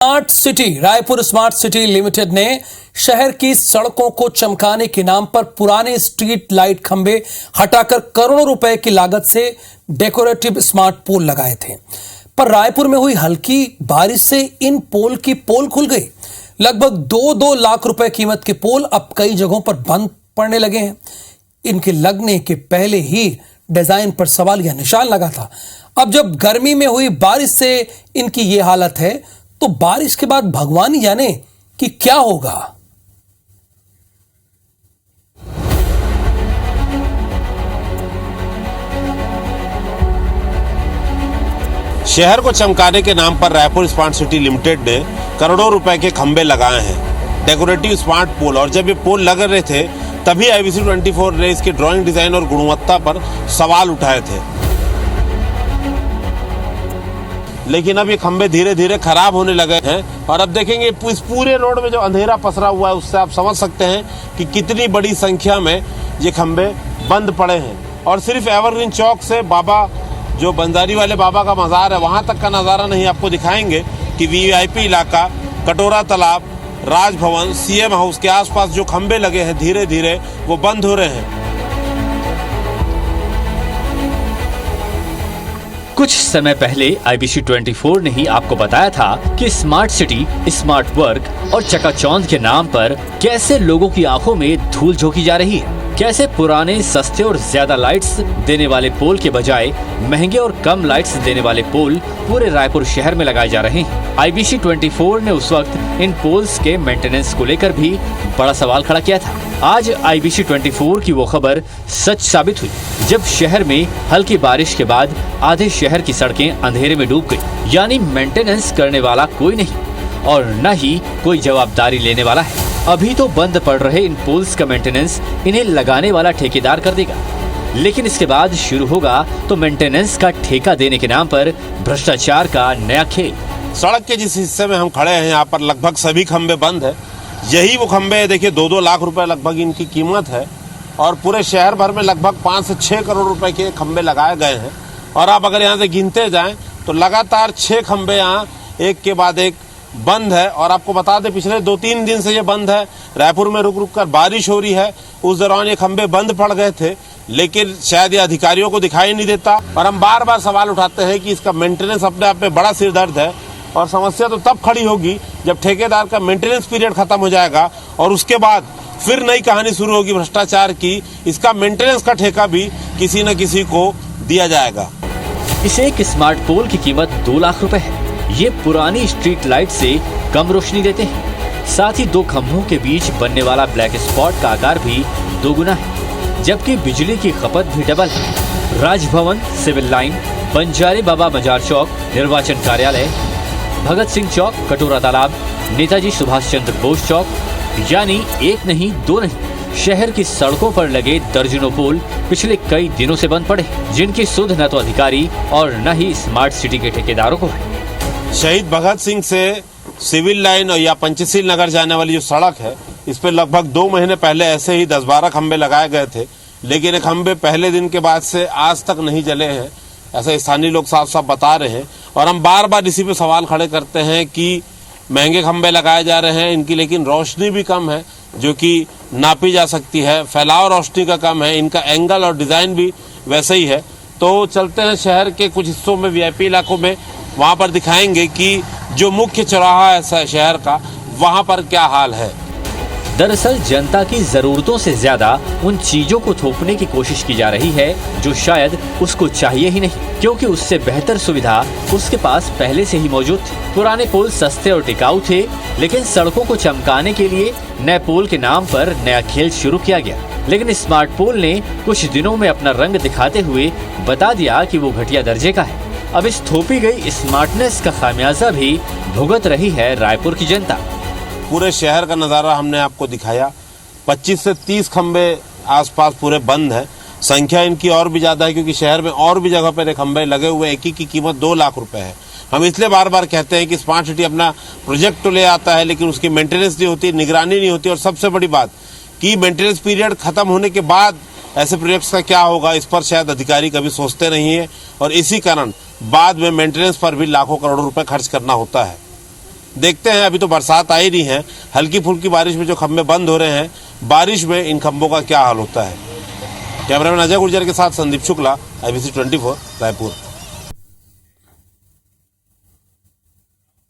Smart city Raipur smart city limited ने शहर की सड़कों को चमकाने के नाम पर पुराने स्ट्रीट लाइट खंभे हटाकर करोड़ों रुपए की लागत से डेकोरेटिव स्मार्ट पोल लगाए थे। पर रायपुर में हुई हल्की बारिश से इन पोल की पोल खुल गई। लगभग 2-2 लाख रुपए कीमत के पोल अब कई जगहों पर बंद पड़ने लगे हैं। इनके लगने के पहले ही डिजाइन पर सवाल या निशान लगा था। अब जब गर्मी में हुई बारिश से इनकी ये हालत है तो बारिश के बाद भगवान ही जाने कि क्या होगा। शहर को चमकाने के नाम पर रायपुर स्मार्ट सिटी लिमिटेड ने करोड़ों रुपए के खंभे लगाए हैं, डेकोरेटिव स्मार्ट पोल। और जब ये पोल लग रहे थे तभी IBC 24 ने इसके ड्राइंग डिजाइन और गुणवत्ता पर सवाल उठाए थे। लेकिन अब ये खंभे धीरे धीरे खराब होने लगे हैं और अब देखेंगे इस पूरे रोड में जो अंधेरा पसरा हुआ है उससे आप समझ सकते हैं कि कितनी बड़ी संख्या में ये खंभे बंद पड़े हैं। और सिर्फ एवरग्रीन चौक से बाबा जो बंजारी वाले बाबा का मज़ार है वहाँ तक का नज़ारा नहीं आपको दिखाएंगे कि VIP इलाका, कटोरा तालाब, राजभवन, CM हाउस के आसपास जो खंभे लगे हैं धीरे धीरे वो बंद हो रहे हैं। कुछ समय पहले IBC 24 ने ही आपको बताया था कि स्मार्ट सिटी, स्मार्ट वर्क और चकाचौंध के नाम पर कैसे लोगों की आंखों में धूल झोंकी जा रही है। कैसे पुराने, सस्ते और ज्यादा लाइट्स देने वाले पोल के बजाय महंगे और कम लाइट्स देने वाले पोल पूरे रायपुर शहर में लगाए जा रहे हैं। IBC 24 ने उस वक्त इन पोल्स के मेंटेनेंस को लेकर भी बड़ा सवाल खड़ा किया था। आज IBC 24 की वो खबर सच साबित हुई जब शहर में हल्की बारिश के बाद आधे शहर की सड़कें अंधेरे में डूब गई। यानी मेंटेनेंस करने वाला कोई नहीं और न ही कोई जवाबदारी लेने वाला है। अभी तो बंद पड़ रहे इन पोल्स का मेंटेनेंस इन्हें लगाने वाला ठेकेदार कर देगा, लेकिन इसके बाद शुरू होगा तो मेंटेनेंस का ठेका देने के नाम पर भ्रष्टाचार का नया खेल। सड़क के जिस हिस्से में हम खड़े हैं यहाँ पर लगभग सभी खंभे बंद है। यही वो खंभे देखिए 2-2 लाख रुपए लगभग इनकी कीमत है और पूरे शहर भर में लगभग 5 से 6 करोड़ रुपए के खंभे लगाए गए हैं। और आप अगर यहाँ से गिनते जाएं तो लगातार 6 खंभे यहाँ एक के बाद एक बंद है। और आपको बता दें पिछले 2-3 दिन से ये बंद है। रायपुर में रुक रुक कर बारिश हो रही है, उस दौरान ये खंभे बंद पड़ गए थे, लेकिन शायद ये अधिकारियों को दिखाई नहीं देता। और हम बार बार सवाल उठाते हैं कि इसका मेंटेनेंस अपने आप में बड़ा सिरदर्द है और समस्या तो तब खड़ी होगी जब ठेकेदार का मेंटेनेंस पीरियड खत्म हो जाएगा और उसके बाद फिर नई कहानी शुरू होगी भ्रष्टाचार की। इसका मेंटेनेंस का ठेका भी किसी न किसी को दिया जाएगा। इस एक स्मार्ट पोल की कीमत 2 लाख रुपए है। ये पुरानी स्ट्रीट लाइट से कम रोशनी देते हैं। साथ ही 2 खंभों के बीच बनने वाला ब्लैक स्पॉट का आकार भी 2 गुना है, जबकि बिजली की खपत भी डबल है। राजभवन, सिविल लाइन, बंजारी बाबा मजार चौक, निर्वाचन कार्यालय, भगत सिंह चौक, कटोरा तालाब, नेताजी सुभाष चंद्र बोस चौक, यानी 1 नहीं 2 नहीं, शहर की सड़कों पर लगे दर्जनों पोल पिछले कई दिनों से बंद पड़े, जिनकी सुध न तो अधिकारी और न ही स्मार्ट सिटी के ठेकेदारों को है। शहीद भगत सिंह से सिविल लाइन या पंचशील नगर जाने वाली जो सड़क है इस पे लगभग 2 महीने पहले ऐसे ही 10-12 खंभे लगाए गए थे, लेकिन ये खंभे पहले दिन के बाद से आज तक नहीं जले हैं, ऐसा स्थानीय लोग साफ साफ बता रहे हैं। और हम बार बार इसी पे सवाल खड़े करते हैं कि महंगे खंभे लगाए जा रहे हैं इनकी, लेकिन रोशनी भी कम है जो कि नापी जा सकती है, फैलाव रोशनी का कम है, इनका एंगल और डिज़ाइन भी वैसे ही है। तो चलते हैं शहर के कुछ हिस्सों में, VIP इलाकों में, वहाँ पर दिखाएंगे कि जो मुख्य चौराहा है शहर का वहाँ पर क्या हाल है। दरअसल जनता की जरूरतों से ज्यादा उन चीजों को थोपने की कोशिश की जा रही है जो शायद उसको चाहिए ही नहीं, क्योंकि उससे बेहतर सुविधा उसके पास पहले से ही मौजूद थी। पुराने पोल सस्ते और टिकाऊ थे, लेकिन सड़कों को चमकाने के लिए नए पोल के नाम पर नया खेल शुरू किया गया। लेकिन स्मार्ट पोल ने कुछ दिनों में अपना रंग दिखाते हुए बता दिया कि वो घटिया दर्जे का है। अब इस थोपी गई स्मार्टनेस का खामियाजा भी भुगत रही है रायपुर की जनता। पूरे शहर का नज़ारा हमने आपको दिखाया। 25 से 30 खंबे आसपास पूरे बंद हैं। संख्या इनकी और भी ज़्यादा है क्योंकि शहर में और भी जगह पर खंबे लगे हुए, एक ही की कीमत 2 लाख रुपए है। हम इसलिए बार बार कहते हैं कि स्मार्ट सिटी अपना प्रोजेक्ट तो ले आता है, लेकिन उसकी मेंटेनेंस नहीं होती, निगरानी नहीं होती। और सबसे बड़ी बात कि मेंटेनेंस पीरियड खत्म होने के बाद ऐसे प्रोजेक्ट्स का क्या होगा, इस पर शायद अधिकारी कभी सोचते नहीं है और इसी कारण बाद में मेंटेनेंस पर भी लाखों करोड़ों रुपए खर्च करना होता है। देखते हैं, अभी तो बरसात आई नहीं है, हल्की फुल्की बारिश में जो खंभे बंद हो रहे हैं, बारिश में इन खंभों का क्या हाल होता है। कैमरामैन अजय गुर्जर के साथ संदीप शुक्ला, IBC 24 रायपुर।